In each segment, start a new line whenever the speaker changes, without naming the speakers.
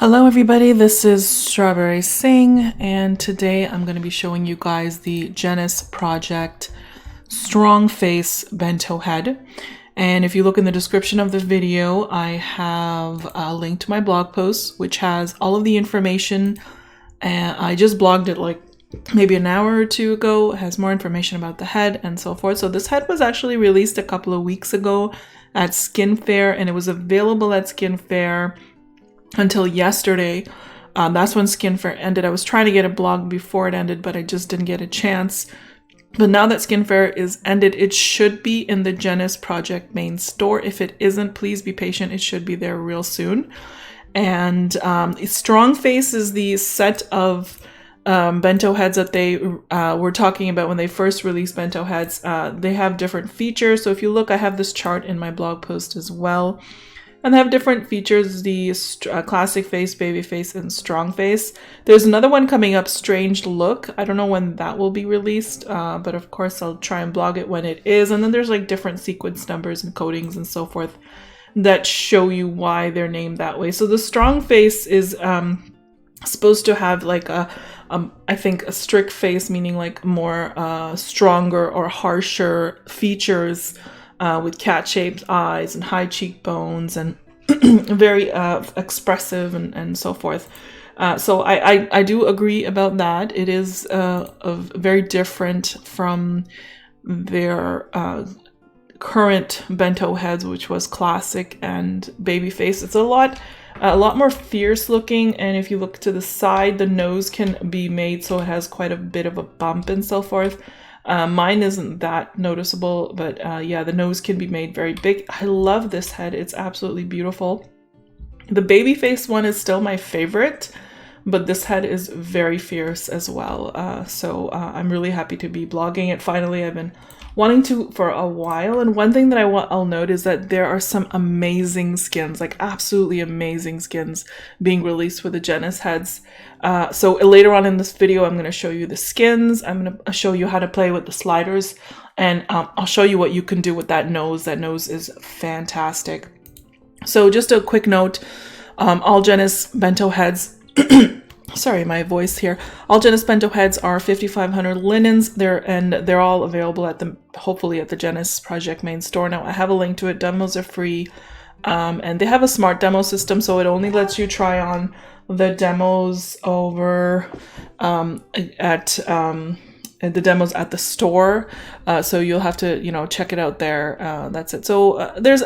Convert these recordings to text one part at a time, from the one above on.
Hello everybody, this is Strawberry Singh, and today I'm going to be showing you guys the GENUS project strong face bento head. And if you look in the description of the video, I have a link to my blog post which has all of the information. And I just blogged it like maybe an hour or two ago. It has more information about the head and so forth. So this head was actually released a couple of weeks ago at Skin Fair, and it was available at Skin Fair until yesterday. That's when Skin Fair ended. I was trying to get a blog before it ended, but I just didn't get a chance. But now that Skin Fair is ended, it should be in the GENUS project main store. If it isn't, please be patient. It should be there real soon. And Strong Face is the set of bento heads that they were talking about when they first released bento heads. They have different features. So if you look, I have this chart in my blog post as well. And they have different features, the classic face, baby face, and strong face. There's another one coming up, Strange Look. I don't know when that will be released, but of course I'll try and blog it when it is. And then there's like different sequence numbers and codings and so forth that show you why they're named that way. So the strong face is supposed to have like I think a strict face, meaning like more stronger or harsher features, with cat-shaped eyes and high cheekbones and very expressive and so forth. So I do agree about that. It is very different from their current bento heads, which was classic and baby face. It's a lot more fierce looking, and if you look to the side, the nose can be made so it has quite a bit of a bump and so forth. Mine isn't that noticeable, but yeah, the nose can be made very big. I love this head. It's absolutely beautiful. The baby face one is still my favorite, but this head is very fierce as well. So I'm really happy to be blogging it finally. I've been wanting to for a while, and one thing that I'll note is that there are some amazing skins, like absolutely amazing skins being released with the GENUS heads. So later on in this video, I'm going to show you the skins. I'm going to show you how to play with the sliders, and I'll show you what you can do with that nose. That nose is fantastic. So just a quick note, all GENUS bento heads sorry, my voice here. All GENUS bento heads are 5,500 linens. They're all available at hopefully at the GENUS project main store. Now I have a link to it. Demos are free, and they have a smart demo system, so it only lets you try on the demos over at the demos at the store. So you'll have to check it out there. That's it. So there's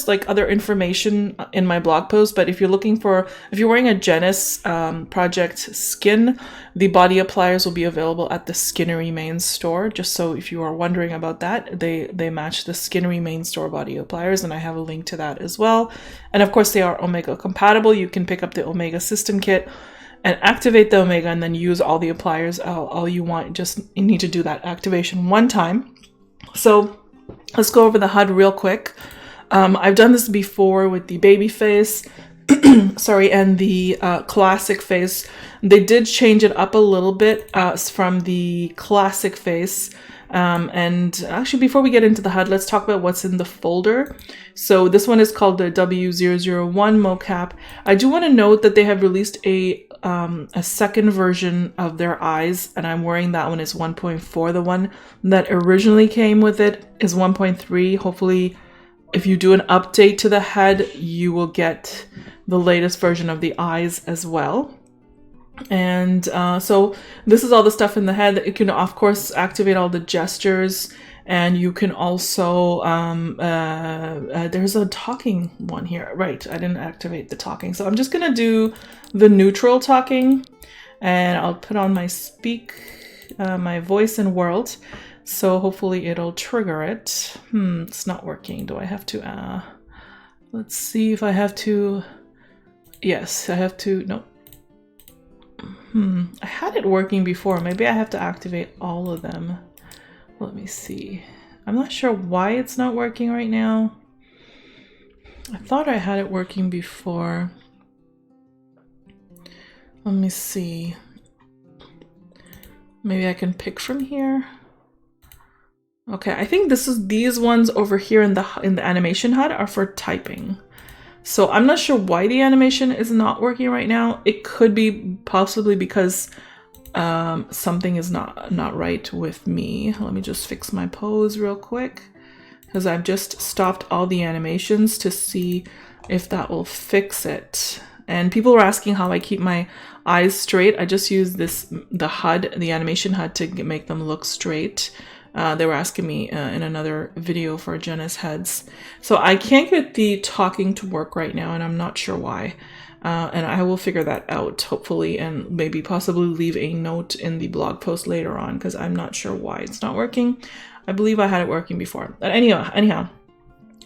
like other information in my blog post, but if you're wearing a GENUS project skin, the body appliers will be available at the Skinnery main store. Just so if you are wondering about that, they match the Skinnery main store body appliers, and I have a link to that as well. And of course they are Omega compatible. You can pick up the Omega system kit and activate the Omega and then use all the appliers all you want. You need to do that activation one time. So let's go over the HUD real quick. I've done this before with the baby face, sorry, and the classic face. They did change it up a little bit from the classic face. And actually, before we get into the HUD, let's talk about what's in the folder. So this one is called the W001 mocap. I do want to note that they have released a second version of their eyes, and I'm wearing that one. Is 1.4. The one that originally came with it is 1.3. Hopefully, if you do an update to the head, you will get the latest version of the eyes as well. And so this is all the stuff in the head. It can of course activate all the gestures, and you can also there's a talking one here, right? I didn't activate the talking, so I'm just gonna do the neutral talking, and I'll put on my my voice and world, so hopefully it'll trigger it. It's not working. Do I have to let's see if I have to. Yes, I have to. No, I had it working before. Maybe I have to activate all of them. Let me see. I'm not sure why it's not working right now. I thought I had it working before. Let me see. Maybe I can pick from here. Okay, I think these ones over here in the animation HUD are for typing. So I'm not sure why the animation is not working right now. It could be possibly because something is not right with me. Let me just fix my pose real quick, because I've just stopped all the animations to see if that will fix it. And people were asking how I keep my eyes straight. I just use the HUD, the animation HUD, to make them look straight. They were asking me in another video for GENUS heads. So I can't get the talking to work right now, and I'm not sure why. And I will figure that out, hopefully, and maybe possibly leave a note in the blog post later on, because I'm not sure why it's not working. I believe I had it working before. But anyhow.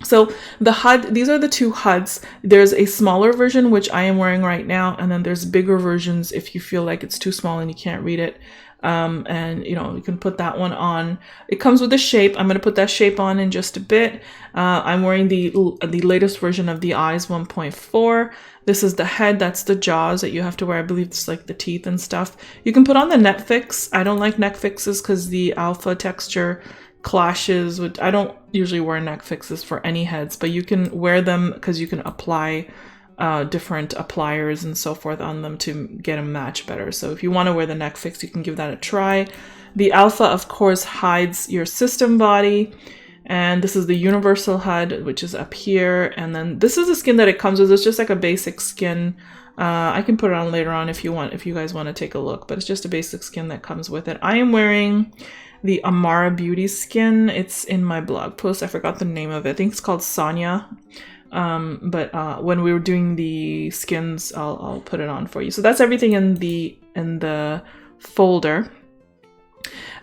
So the HUD, these are the two HUDs. There's a smaller version, which I am wearing right now, and then there's bigger versions if you feel like it's too small and you can't read it. And you know, you can put that one on. It comes with a shape. I'm going to put that shape on in just a bit. I'm wearing the latest version of the eyes 1.4. This is the head. That's the jaws that you have to wear. I believe it's like the teeth and stuff. You can put on the neck fix. I don't like neck fixes because the alpha texture clashes with. I don't usually wear neck fixes for any heads, but you can wear them because you can apply different appliers and so forth on them to get them match better. So if you want to wear the neck fix, you can give that a try. The alpha, of course, hides your system body, and this is the universal HUD, which is up here. And then this is the skin that it comes with. It's just like a basic skin. I can put it on later on if you guys want to take a look, but it's just a basic skin that comes with it. I am wearing the Amara Beauty skin. It's in my blog post. I forgot the name of it. I think it's called Sonia. But when we were doing the skins, I'll put it on for you. So that's everything in the folder.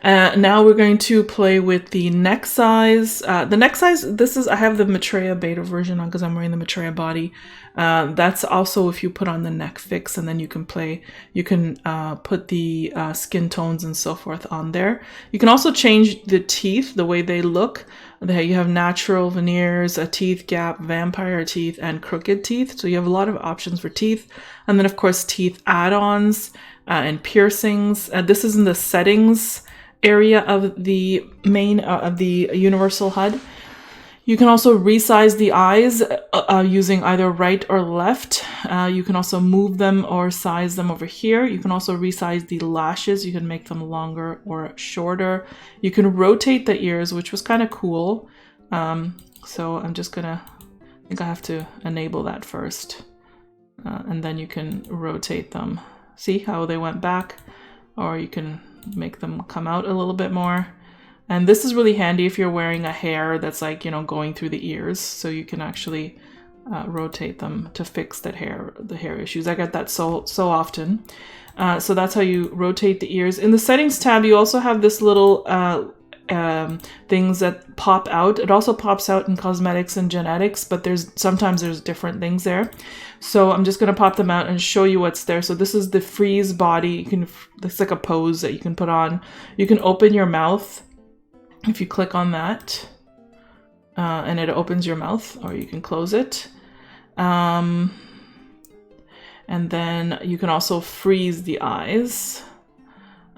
Now we're going to play with the neck size. The neck size, I have the Maitreya beta version on because I'm wearing the Maitreya body. That's also if you put on the neck fix, and then you can put the skin tones and so forth on there. You can also change the teeth, the way they look. You have natural veneers, a teeth gap, vampire teeth, and crooked teeth. So you have a lot of options for teeth. And then of course teeth add-ons and piercings. This is in the settings area of the main of the universal HUD. You can also resize the eyes using either right or left. You can also move them or size them over here. You can also resize the lashes. You can make them longer or shorter. You can rotate the ears, which was kind of cool. So I'm just gonna, I think I have to enable that first. And then you can rotate them. See how they went back? Or you can make them come out a little bit more. And this is really handy if you're wearing a hair that's like, you know, going through the ears. So you can actually rotate them to fix the hair issues. I get that so often. So that's how you rotate the ears. In the settings tab, you also have this little things that pop out. It also pops out in cosmetics and genetics, but sometimes there's different things there. So I'm just going to pop them out and show you what's there. So this is the freeze body. It's like a pose that you can put on. You can open your mouth if you click on that, and it opens your mouth, or you can close it. And then you can also freeze the eyes.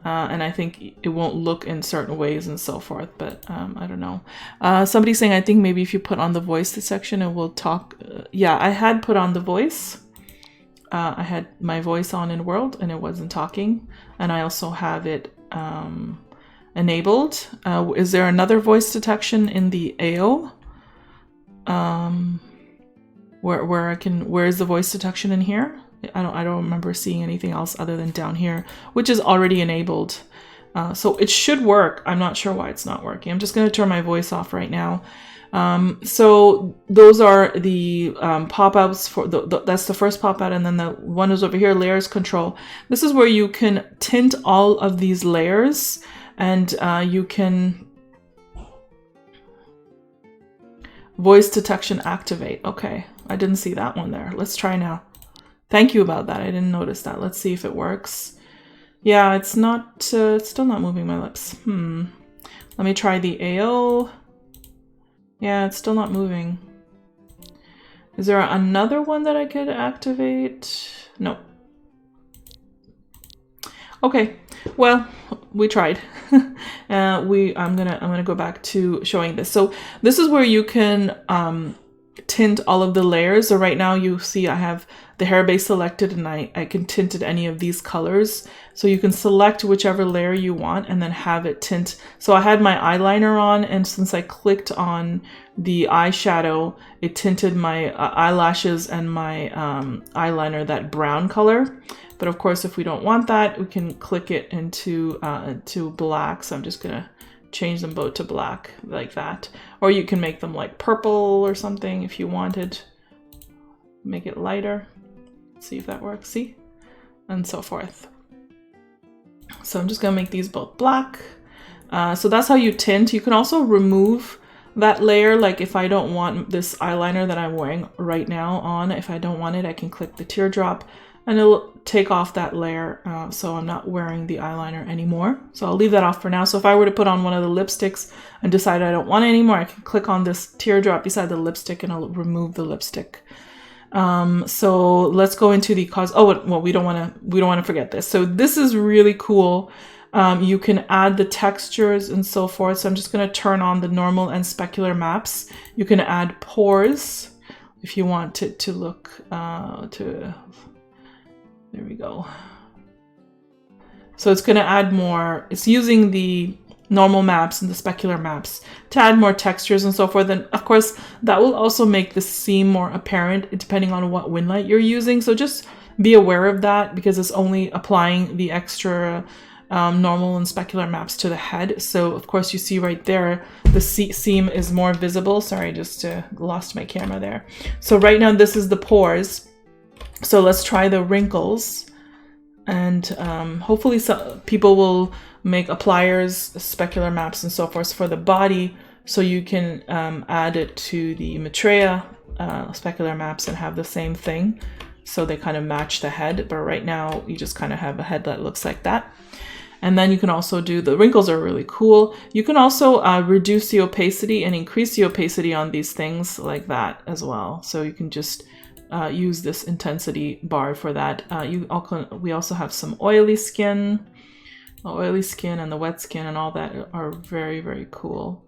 And I think it won't look in certain ways and so forth, but I don't know. Somebody's saying, I think maybe if you put on the voice section, it will talk. Yeah, I had put on the voice. I had my voice on in World, and it wasn't talking. And I also have it enabled. Is there another voice detection in the AO? Where is the voice detection in here? I don't remember seeing anything else other than down here, which is already enabled. So it should work. I'm not sure why it's not working. I'm just going to turn my voice off right now. So those are the pop-outs for that's the first pop-out, and then the one is over here, layers control. This is where you can tint all of these layers, and you can voice detection activate. Okay, I didn't see that one there. Let's try now. Thank you about that. I didn't notice that. Let's see if it works. Yeah, it's not, it's still not moving my lips. Let me try the AO. Yeah, it's still not moving. Is there another one that I could activate? No. Okay, well, we tried. I'm gonna go back to showing this. So this is where you can tint all of the layers. So right now you see I have the hair base selected, and I can tint it any of these colors. So you can select whichever layer you want and then have it tint. So I had my eyeliner on, and since I clicked on the eyeshadow, it tinted my eyelashes and my eyeliner that brown color. But of course, if we don't want that, we can click it into to black. So I'm just gonna change them both to black like that. Or you can make them like purple or something if you wanted. Make it lighter. See if that works, see? And so forth. So I'm just gonna make these both black. So that's how you tint. You can also remove that layer. Like if I don't want this eyeliner that I'm wearing right now on, if I don't want it, I can click the teardrop and it'll take off that layer. So I'm not wearing the eyeliner anymore. So I'll leave that off for now. So if I were to put on one of the lipsticks and decide I don't want it anymore, I can click on this teardrop beside the lipstick and I'll remove the lipstick. So let's go into the well, we don't want to forget this. So this is really cool. You can add the textures and so forth. So I'm just going to turn on the normal and specular maps. You can add pores if you want it to look there we go. So it's going to add more. It's using the normal maps and the specular maps to add more textures and so forth. And of course, that will also make the seam more apparent depending on what wing light you're using. So just be aware of that because it's only applying the extra normal and specular maps to the head. So of course you see right there, the seam is more visible. Sorry, just lost my camera there. So right now this is the pores. So let's try the wrinkles. And hopefully some people will make appliers, specular maps and so forth for the body, so you can add it to the Maitreya specular maps and have the same thing, so they kind of match the head. But right now you just kind of have a head that looks like that. And then you can also do, the wrinkles are really cool. You can also reduce the opacity and increase the opacity on these things like that as well. So you can just use this intensity bar for that. We also have some oily skin. The oily skin and the wet skin and all that are very, very cool.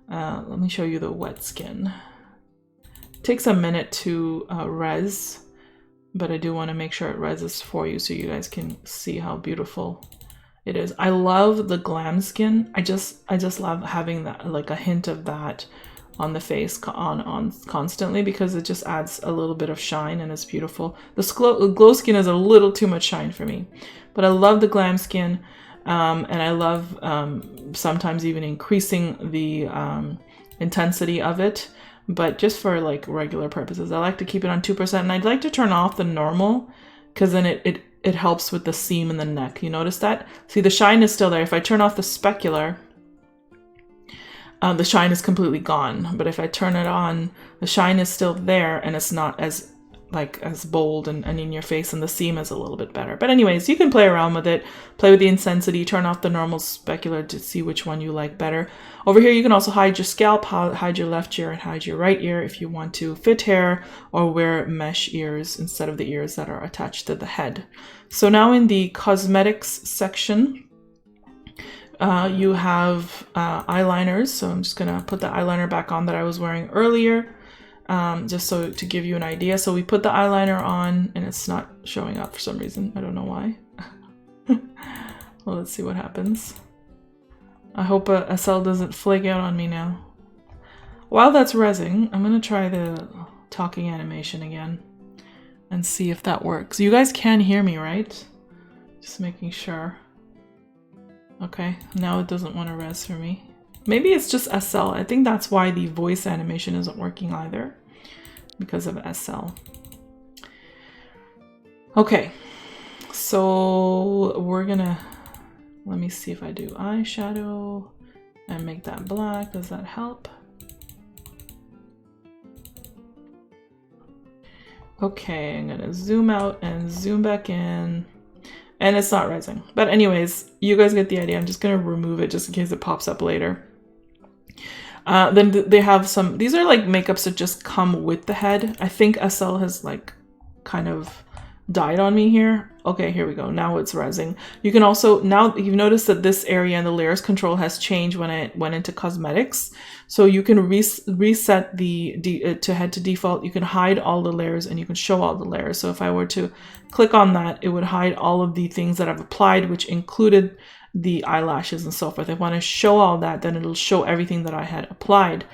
Let me show you the wet skin. It takes a minute to res, but I do want to make sure it reses for you so you guys can see how beautiful it is. I love the glam skin. I just love having that, like a hint of that on the face on constantly, because it just adds a little bit of shine and it's beautiful. The glow skin is a little too much shine for me, but I love the glam skin. And I love sometimes even increasing the intensity of it, but just for like regular purposes. I like to keep it on 2%, and I'd like to turn off the normal because then it helps with the seam in the neck. You notice that? See, the shine is still there. If I turn off the specular, the shine is completely gone. But if I turn it on, the shine is still there and it's not as bold and in your face, and the seam is a little bit better. But anyways, you can play around with it, play with the intensity, turn off the normal specular to see which one you like better. Over here, you can also hide your scalp, hide your left ear and hide your right ear if you want to fit hair or wear mesh ears instead of the ears that are attached to the head. So now in the cosmetics section, you have eyeliners. So I'm just gonna put the eyeliner back on that I was wearing earlier. Just so to give you an idea. So we put the eyeliner on and it's not showing up for some reason. I don't know why. Well, let's see what happens. I hope SL doesn't flake out on me now. While that's resing, I'm going to try the talking animation again and see if that works. You guys can hear me, right? Just making sure. Okay, now it doesn't want to res for me. Maybe it's just SL. I think that's why the voice animation isn't working either, because of SL. Okay, so we're gonna, let me see if I do eyeshadow and make that black. Does that help? Okay, I'm gonna zoom out and zoom back in. And it's not resing. But anyways, you guys get the idea. I'm just gonna remove it just in case it pops up later. Then they have some, these are like makeups that just come with the head. I think SL has like kind of died on me here. Okay, here we go. Now it's rezzing. You can also, now you've noticed that this area in the layers control has changed when I went into cosmetics. So you can reset the to head to default. You can hide all the layers and you can show all the layers. So if I were to click on that, it would hide all of the things that I've applied, which included the eyelashes and so forth. If I want to show all that, then it'll show everything that I had applied.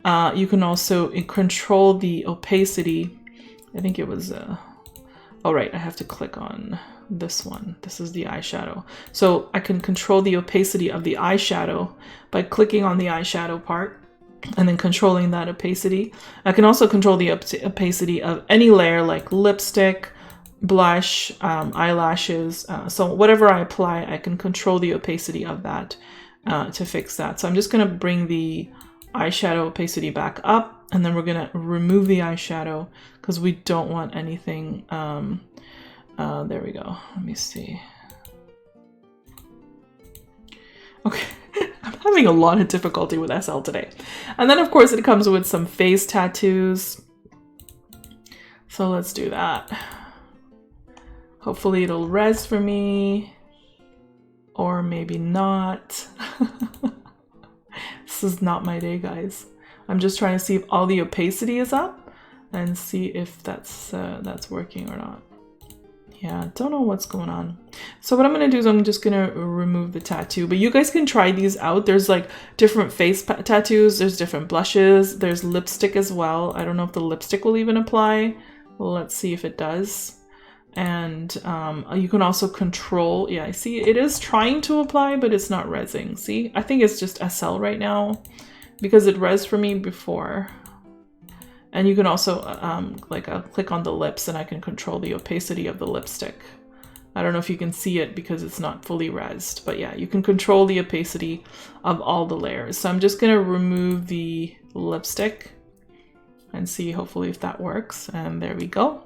You can also control the opacity. I think it was, oh right, I have to click on this one. This is the eyeshadow. So I can control the opacity of the eyeshadow by clicking on the eyeshadow part and then controlling that opacity. I can also control the opacity of any layer like lipstick, blush, eyelashes. So whatever I apply, I can control the opacity of that to fix that. So I'm just going to bring the eyeshadow opacity back up, and then we're going to remove the eyeshadow because we don't want anything. There we go. Let me see. Okay. I'm having a lot of difficulty with SL today. And then of course it comes with some face tattoos. So let's do that. Hopefully it'll res for me, or maybe not. This is not my day, guys. I'm just trying to see if all the opacity is up and see if that's working or not. Yeah, don't know what's going on. So what I'm gonna do is I'm just gonna remove the tattoo, but you guys can try these out. There's like different face tattoos, there's different blushes, there's lipstick as well. I don't know if the lipstick will even apply. Let's see if it does. And you can also control, yeah, I see it is trying to apply, but it's not rezzing. See, I think it's just SL right now because it res for me before. And you can also I'll click on the lips and I can control the opacity of the lipstick. I don't know if you can see it because it's not fully rezzed, but yeah, you can control the opacity of all the layers. So I'm just gonna remove the lipstick and see hopefully if that works. And there we go.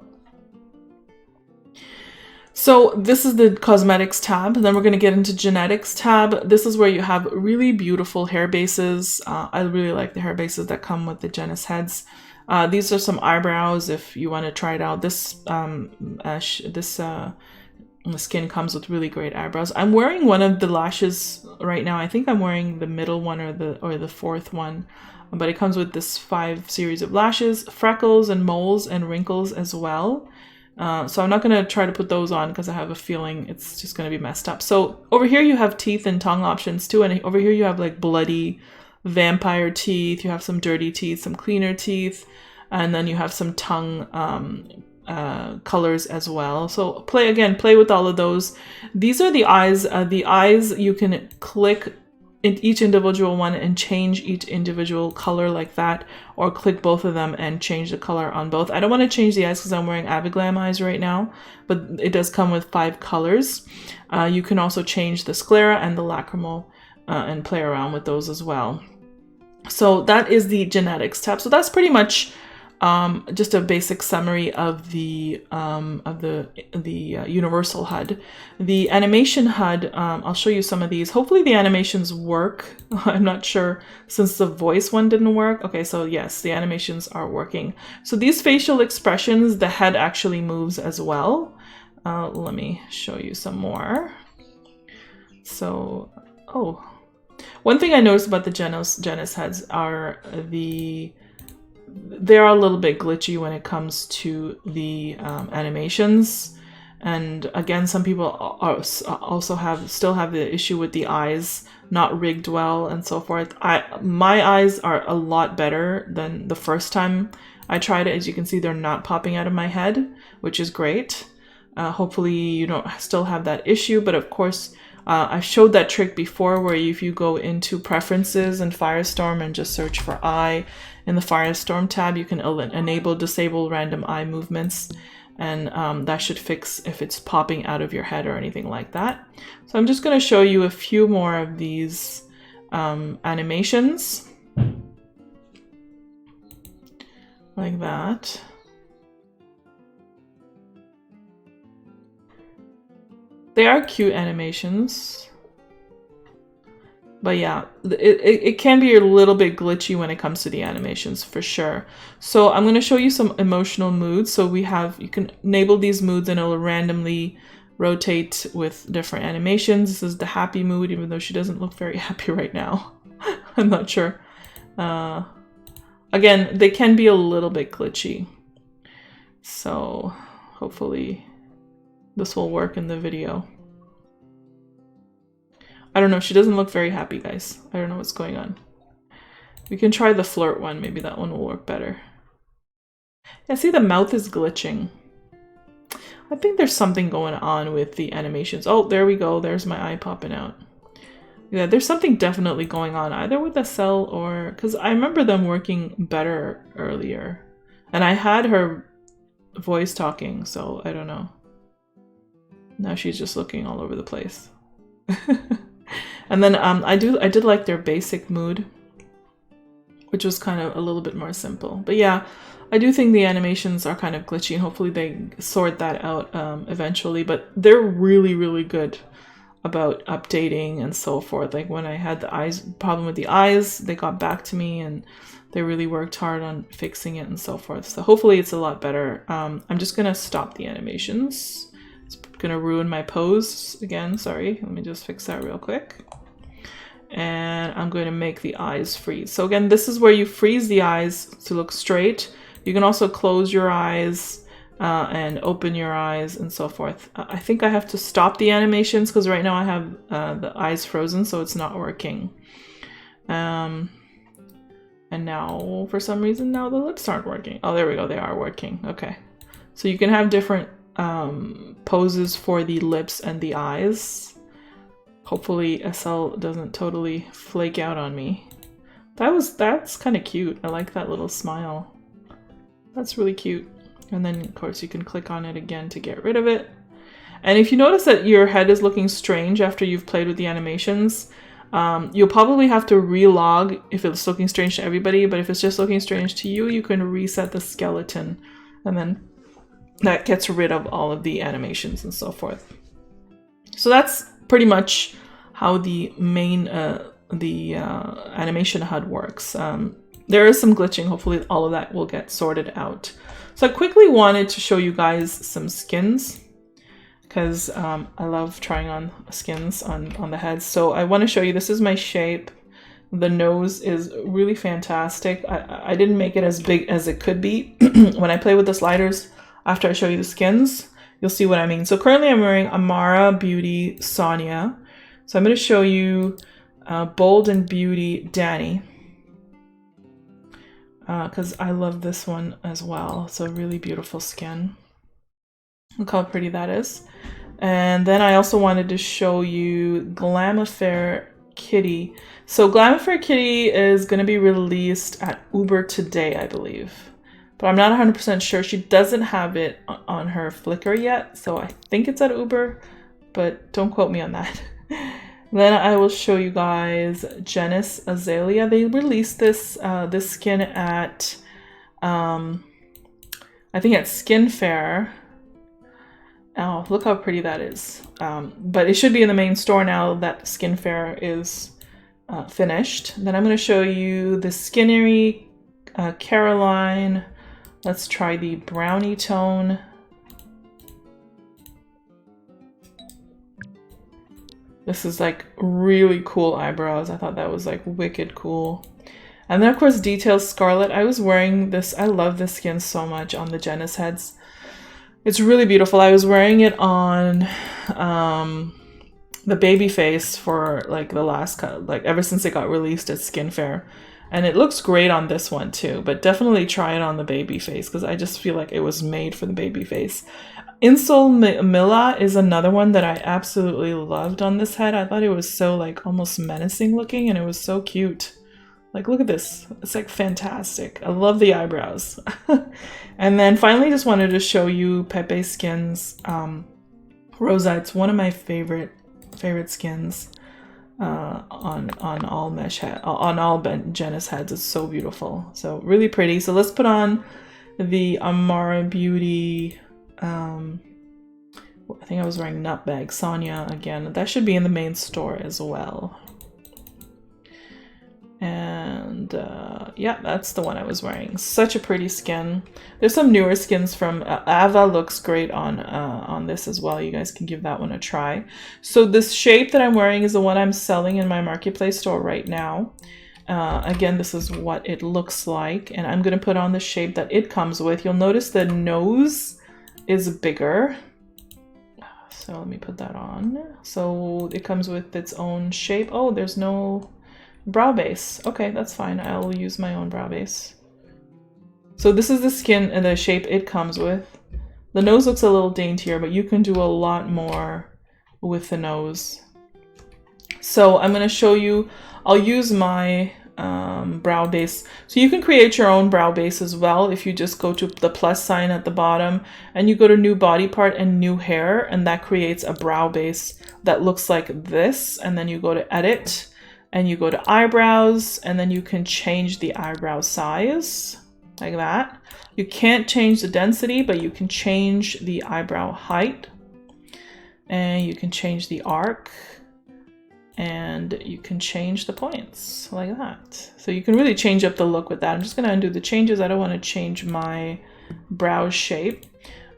So this is the cosmetics tab. Then we're going to get into genetics tab. This is where you have really beautiful hair bases. I really like the hair bases that come with the GENUS heads. These are some eyebrows if you want to try it out. The skin comes with really great eyebrows. I'm wearing one of the lashes right now. I think I'm wearing the middle one or the fourth one. But it comes with this 5 series of lashes, freckles and moles and wrinkles as well. So I'm not going to try to put those on because I have a feeling it's just going to be messed up. So over here you have teeth and tongue options too. And over here you have like bloody vampire teeth. You have some dirty teeth, some cleaner teeth. And then you have some tongue colors as well. So play with all of those. These are the eyes. The eyes, you can click in each individual one and change each individual color like that, or click both of them and change the color on both. I don't want to change the eyes because I'm wearing Abiglam eyes right now, but it does come with 5 colors. You can also change the sclera and the lacrimal and play around with those as well. So that is the genetics tab. So that's pretty much just a basic summary of the universal HUD. The animation HUD, I'll show you some of these. Hopefully the animations work. I'm not sure since the voice one didn't work. Okay, so yes, the animations are working. So these facial expressions, the head actually moves as well. Let me show you some more. So, oh, one thing I noticed about the GENUS heads are they're a little bit glitchy when it comes to the animations. And again, some people also still have the issue with the eyes not rigged well and so forth. My eyes are a lot better than the first time I tried it. As you can see, they're not popping out of my head, which is great. Hopefully you don't still have that issue, but of course, I've showed that trick before where if you go into preferences in Firestorm and just search for eye in the Firestorm tab, you can enable disable random eye movements, and that should fix if it's popping out of your head or anything like that. So I'm just going to show you a few more of these animations like that. They are cute animations. But yeah, it can be a little bit glitchy when it comes to the animations for sure. So I'm going to show you some emotional moods. So we have, you can enable these moods and it'll randomly rotate with different animations. This is the happy mood, even though she doesn't look very happy right now. I'm not sure. Again, they can be a little bit glitchy. So hopefully this will work in the video. I don't know, she doesn't look very happy, guys. I don't know what's going on. We can try the flirt one, maybe that one will work better. Yeah, see the mouth is glitching. I think there's something going on with the animations. Oh, there we go, there's my eye popping out. Yeah, there's something definitely going on, either with the cell or... because I remember them working better earlier. And I had her voice talking, so I don't know. Now she's just looking all over the place. And then I did like their basic mood, which was kind of a little bit more simple. But yeah, I do think the animations are kind of glitchy, and hopefully they sort that out eventually. But they're really, really good about updating and so forth. Like when I had the eyes problem with the eyes, they got back to me and they really worked hard on fixing it and so forth. So hopefully it's a lot better. I'm just gonna stop the animations. It's gonna ruin my pose again. Sorry, let me just fix that real quick. And I'm going to make the eyes freeze. So again, this is where you freeze the eyes to look straight. You can also close your eyes and open your eyes and so forth. I think I have to stop the animations because right now I have the eyes frozen, so it's not working. And now, for some reason, now the lips aren't working. Oh, there we go. They are working. Okay. So you can have different poses for the lips and the eyes. Hopefully SL doesn't totally flake out on me. That's kind of cute. I like that little smile. That's really cute. And then of course you can click on it again to get rid of it. And if you notice that your head is looking strange after you've played with the animations, you'll probably have to relog if it's looking strange to everybody, but if it's just looking strange to you, you can reset the skeleton and then that gets rid of all of the animations and so forth. So that's pretty much how the main animation HUD works. There is some glitching. Hopefully all of that will get sorted out. So I quickly wanted to show you guys some skins because I love trying on skins on the heads. So I want to show you, this is my shape. The nose is really fantastic. I didn't make it as big as it could be. When I play with the sliders, after I show you the skins, you'll see what I mean. So currently I'm wearing Amara Beauty Sonia. So I'm going to show you Bold and Beauty Danny. Because I love this one as well. It's a really beautiful skin. Look how pretty that is. And then I also wanted to show you Glamifair Kitty. So Glamifair Kitty is going to be released at Uber today, I believe. But I'm not 100% sure. She doesn't have it on her Flickr yet, so I think it's at Uber, but don't quote me on that. Then I will show you guys GENUS Azalea. They released this this skin at I think at Skin Fair. Oh, look how pretty that is. But it should be in the main store now that Skin Fair is finished. Then I'm going to show you the Skinnery Caroline. Let's try the brownie tone. This is like really cool eyebrows. I thought that was like wicked cool. And then of course Details Scarlet. I was wearing this. I love this skin so much on the GENUS heads. It's really beautiful. I was wearing it on the baby face for like the last like ever since it got released at Skin Fair. And it looks great on this one too, but definitely try it on the baby face because I just feel like it was made for the baby face. Insole Milla is another one that I absolutely loved on this head. I thought it was so like almost menacing looking and it was so cute. Like look at this, it's like fantastic. I love the eyebrows. And then finally just wanted to show you Pepe Skin's Rosa. It's one of my favorite skins. On all mesh head, on all GENUS heads. It's so beautiful, so really pretty. So let's put on the Amara Beauty. I think I was wearing Nutbag Sonia again. That should be in the main store as well. And yeah, that's the one I was wearing. Such a pretty skin. There's some newer skins from Ava, looks great on this as well. You guys can give that one a try. So this shape that I'm wearing is the one I'm selling in my marketplace store right now. Again, this is what it looks like, and I'm going to put on the shape that it comes with. You'll notice the nose is bigger. So let me put that on. So it comes with its own shape. Oh, there's no brow base. Okay, that's fine. I'll use my own brow base. So this is the skin and the shape it comes with. The nose looks a little daintier, but you can do a lot more with the nose. So I'm going to show you, I'll use my brow base. So you can create your own brow base as well if you just go to the plus sign at the bottom and you go to new body part and new hair, and that creates a brow base that looks like this. And then you go to edit and you go to eyebrows, and then you can change the eyebrow size like that. You can't change the density, but you can change the eyebrow height, and you can change the arc, and you can change the points like that. So you can really change up the look with that. I'm just going to undo the changes. I don't want to change my brow shape.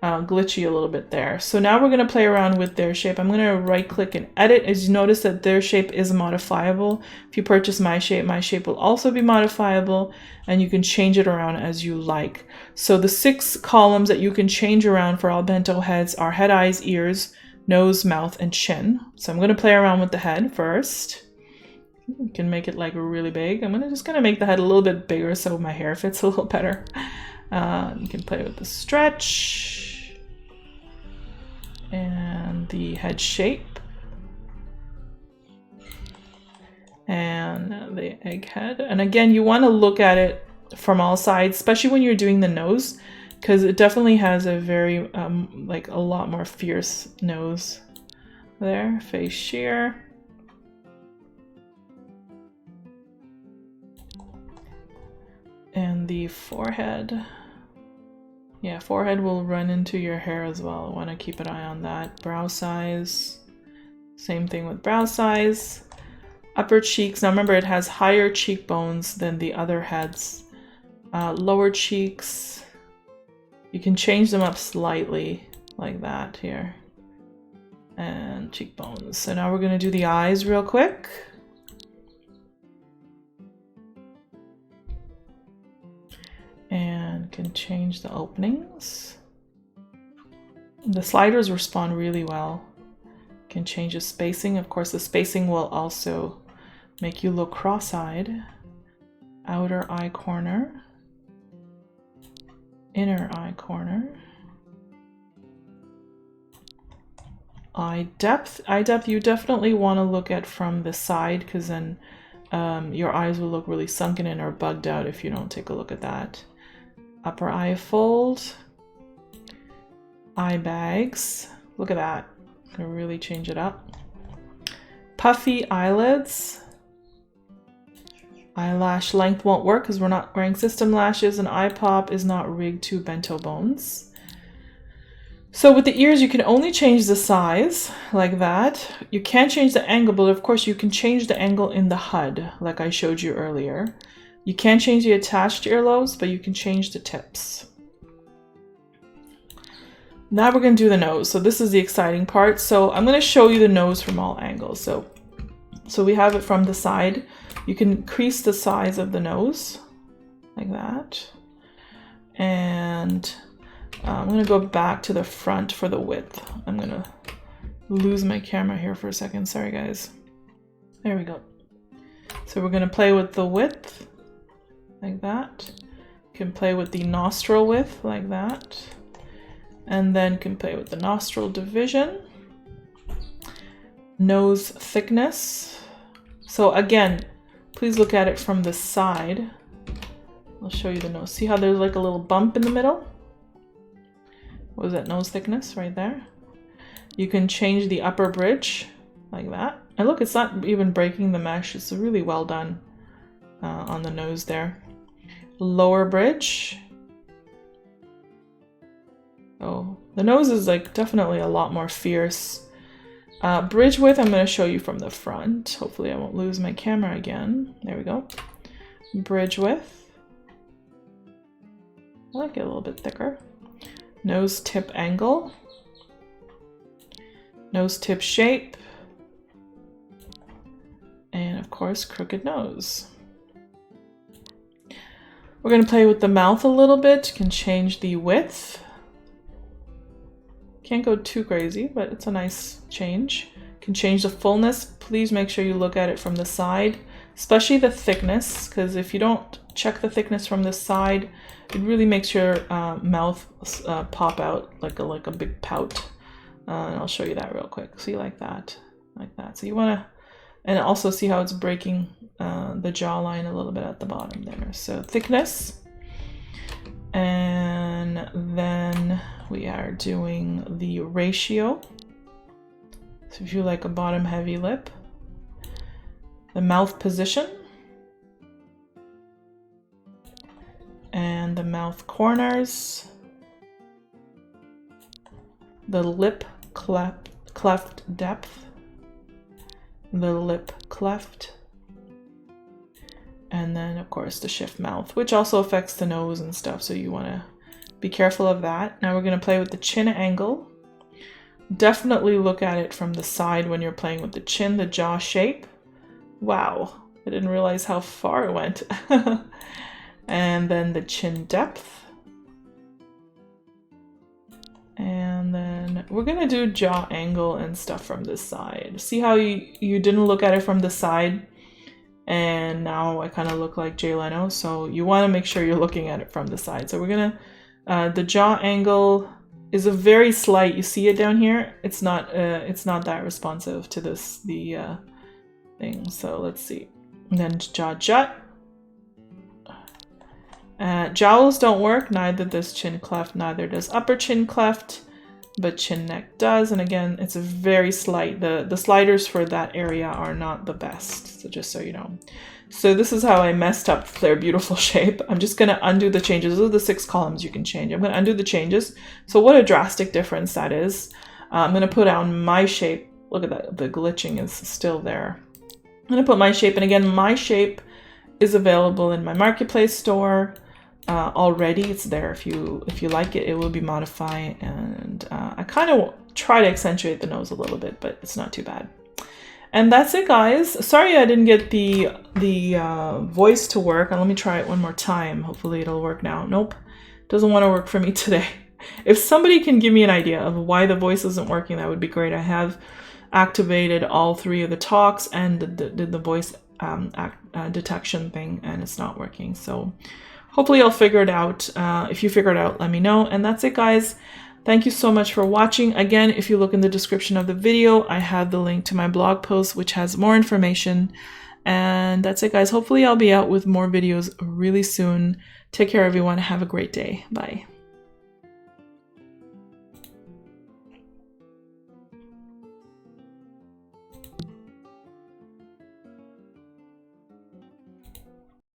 Glitchy a little bit there. So now we're going to play around with their shape. I'm going to right click and edit. As you notice that their shape is modifiable. If you purchase my shape will also be modifiable, and you can change it around as you like. So the 6 columns that you can change around for all bento heads are head, eyes, ears, nose, mouth, and chin. So I'm going to play around with the head first. You can make it like really big. I'm just going to make the head a little bit bigger so my hair fits a little better. You can play with the stretch and the head shape and the egg head. And again, you want to look at it from all sides, especially when you're doing the nose, because it definitely has a very like a lot more fierce nose there. Face shear. And the forehead. Yeah, forehead will run into your hair as well. I want to keep an eye on that. Brow size. Same thing with brow size. Upper cheeks. Now remember, it has higher cheekbones than the other heads. Lower cheeks. You can change them up slightly like that here. And cheekbones. So now we're going to do the eyes real quick. And can change the openings. The sliders respond really well. Can change the spacing. Of course, the spacing will also make you look cross-eyed. Outer eye corner. Inner eye corner. Eye depth. Eye depth you definitely want to look at from the side, because then your eyes will look really sunken in or bugged out if you don't take a look at that. Upper eye fold. Eye bags. Look at that. Can really change it up. Puffy eyelids. Eyelash length won't work because we're not wearing system lashes, and eye pop is not rigged to bento bones. So with the ears, you can only change the size like that. You can't change the angle, but of course you can change the angle in the HUD like I showed you earlier. You can't change the attached earlobes, but you can change the tips. Now we're going to do the nose. So this is the exciting part. So I'm going to show you the nose from all angles. So we have it from the side. You can increase the size of the nose like that. And I'm going to go back to the front for the width. I'm going to lose my camera here for a second. Sorry, guys. There we go. So we're going to play with the width like that. You can play with the nostril width like that. And then can play with the nostril division. Nose thickness. So again, please look at it from the side. I'll show you the nose. See how there's like a little bump in the middle? What is that? Nose thickness right there. You can change the upper bridge like that. And look, it's not even breaking the mesh. It's really well done on the nose there. Lower bridge. Oh, the nose is like definitely a lot more fierce. Bridge width, I'm going to show you from the front. Hopefully I won't lose my camera again. There we go. Bridge width. I like it a little bit thicker. Nose tip angle. Nose tip shape. And of course, crooked nose. We're going to play with the mouth a little bit. You can change the width. Can't go too crazy, but it's a nice change. You can change the fullness. Please make sure you look at it from the side, especially the thickness, because if you don't check the thickness from the side, it really makes your mouth pop out like a big pout. And I'll show you that real quick. See, like that. So you want to, and also see how it's breaking the jawline a little bit at the bottom there. So thickness. And then we are doing the ratio. So if you like a bottom heavy lip. The mouth position. And the mouth corners. The lip cleft depth. The lip cleft. And then of course the shift mouth, which also affects the nose and stuff, so you want to be careful of that. Now we're going to play with the chin angle. Definitely look at it from the side when you're playing with the chin, the jaw shape. Wow, I didn't realize how far it went. And then the chin depth. And then we're going to do jaw angle and stuff from this side. See how you didn't look at it from the side? And now I kind of look like Jay Leno, so you want to make sure you're looking at it from the side. So we're gonna, the jaw angle is a very slight, you see it down here? It's not that responsive to the thing, so let's see. And then jaw jut. Jowls don't work, neither does chin cleft, neither does upper chin cleft, but chin neck does. And again, it's a very slight, the sliders for that area are not the best, so just so you know. So this is how I messed up their beautiful shape. I'm just going to undo the changes. Those are the 6 columns you can change. I'm going to undo the changes. So what a drastic difference that is. I'm going to put on my shape. Look at that, the glitching is still there. I'm going to put my shape, and again, my shape is available in my marketplace store. Already it's there. If you like it, it will be modified, and I kind of try to accentuate the nose a little bit, but it's not too bad. And that's it, guys. Sorry I didn't get the voice to work. Let me try it one more time. Hopefully it'll work now. Nope, doesn't want to work for me today. If somebody can give me an idea of why the voice isn't working, that would be great. I have activated all 3 of the talks and did the voice detection thing, and it's not working. So hopefully I'll figure it out. If you figure it out, let me know. And that's it, guys. Thank you so much for watching. Again, if you look in the description of the video, I have the link to my blog post, which has more information. And that's it, guys. Hopefully I'll be out with more videos really soon. Take care, everyone. Have a great day. Bye.